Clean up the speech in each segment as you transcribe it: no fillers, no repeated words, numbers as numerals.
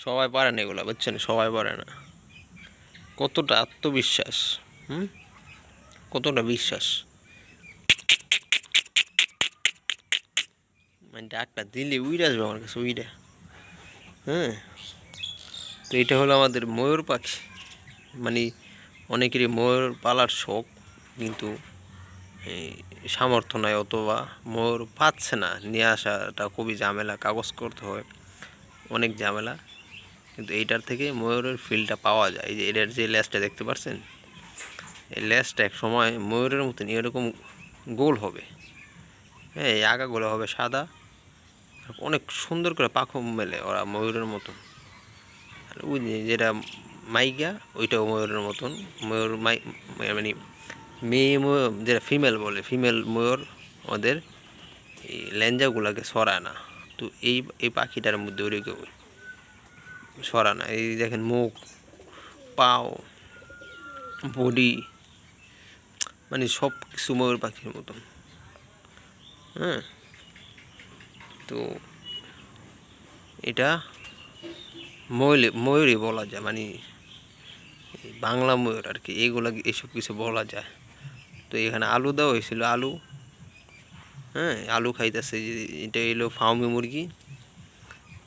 সবাই পারে না এগুলো, বুঝছেন? সবাই পারে না। কতটা আত্মবিশ্বাস, কতটা বিশ্বাস, মানে ডাকটা দিলে উইড়ে আসবে আমার কাছে, উইড়ে। হ্যাঁ, তো এটা হলো আমাদের ময়ূর পাখি। মানে অনেকেরই ময়ূর পালার শখ, কিন্তু এই সামর্থ্য নাই, অথবা ময়ূর পাচ্ছে না, নিয়ে আসাটা খুবই ঝামেলা, কাগজ করতে হয়, অনেক ঝামেলা। কিন্তু এইটার থেকে ময়ূরের ফিলটা পাওয়া যায়। এই যে এটার যে লেজটা দেখতে পাচ্ছেন, এই লেজটা এক সময় ময়ূরের মতন এরকম গোল হবে। হ্যাঁ, এই আগাগুলো হবে সাদা, অনেক সুন্দর করে পাখো মেলে ওরা ময়ূরের মতন। আর ওই যেটা মাইগা, ওইটাও ময়ূরের মতন। ময়ূর মানে মেয়ে ময়ূর যেটা ফিমেল বলে, ফিমেল ময়ূর ওদের এই ল্যাঞ্জাগুলোকে সরায় না। তো এই পাখিটার মধ্যে ওইরকম সরা না। এই দেখেন মুখ, পাও, বডি, মানে সব কিছু ময়ূর পাখির মতন। হ্যাঁ, তো এটা ময়ূরই বলা যায়, মানে বাংলা ময়ূর আর কি, এইগুলা এইসব কিছু বলা যায়। তো এখানে আলু দেওয়া হয়েছিল, আলু। হ্যাঁ, আলু খাইতেছে। এটা এলো ফাউমি মুরগি,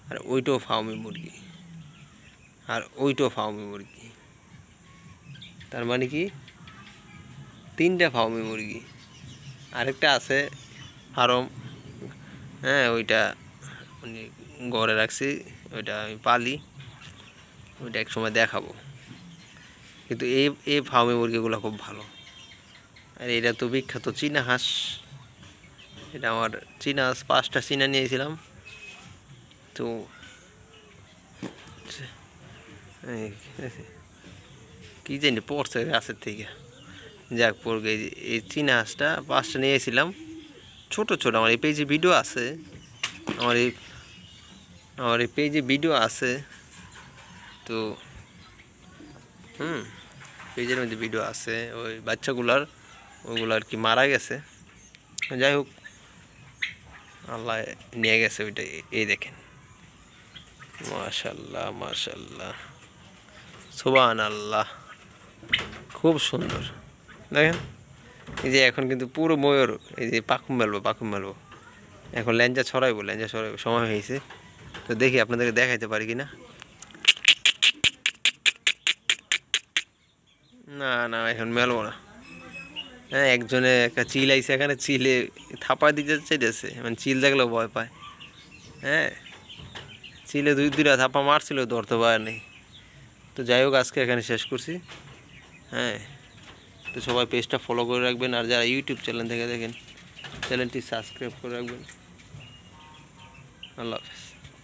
আর ওইটাও ফাউমি মুরগি, আর ওইটাও ফাউমি মুরগি। তার মানে কি, তিনটা ফাউমি মুরগি। আরেকটা আছে ফার্ম। হ্যাঁ, ওইটা মানে ঘরে রাখছি, ওইটা আমি পালি, ওইটা এক সময় দেখাবো। কিন্তু এই ফার্মি মুরগিগুলো খুব ভালো। আর এটা তো বিখ্যাত চীনা হাঁস। এটা আমার চীনা হাঁস 5টা চীনা নিয়েছিলাম। তো কী জানি পড়ছে গাছের থেকে, যাক পড়বে। এই চীনা হাঁসটা 5টা নিয়েছিলাম, ছোটো ছোটো। আমার এই পেজে ভিডিও আছে, আমার এই পেজে ভিডিও আছে। তো পেজের মধ্যে ভিডিও আছে ওই বাচ্চাগুলার, ওইগুলো আর কি মারা গেছে। যাই হোক, আল্লাহ নিয়ে গেছে ওইটা। এই দেখেন, মাশাল্লাহ মাশাল্লাহ, সুবহানাল্লাহ, খুব সুন্দর। দেখেন, এই যে এখন কিন্তু পুরো ময়ূর, এই যে পাখুম মেলবো, এখন ল্যাঞ্জা ছড়াইবো, সময় হয়েছে। তো দেখি আপনাদেরকে দেখাইতে পারি কি না। না না, এখন মেলবো না। হ্যাঁ, একজনে একটা চিল আইসে, এখানে চিলে থাপা দিতে চাইতেছে, মানে চিল দেখলেও ভয় পায়। হ্যাঁ, চিলে দুইটা থাপা মারছিল, ধরতে পারে নেই। তো যাই হোক, আজকে এখানে শেষ করছি। হ্যাঁ, তো সবাই পেজটা ফলো করে রাখবেন, আর যারা ইউটিউব চ্যানেল থেকে দেখেন, চ্যানেলটি সাবস্ক্রাইব করে রাখবেন। আল্লাহ হাফেজ।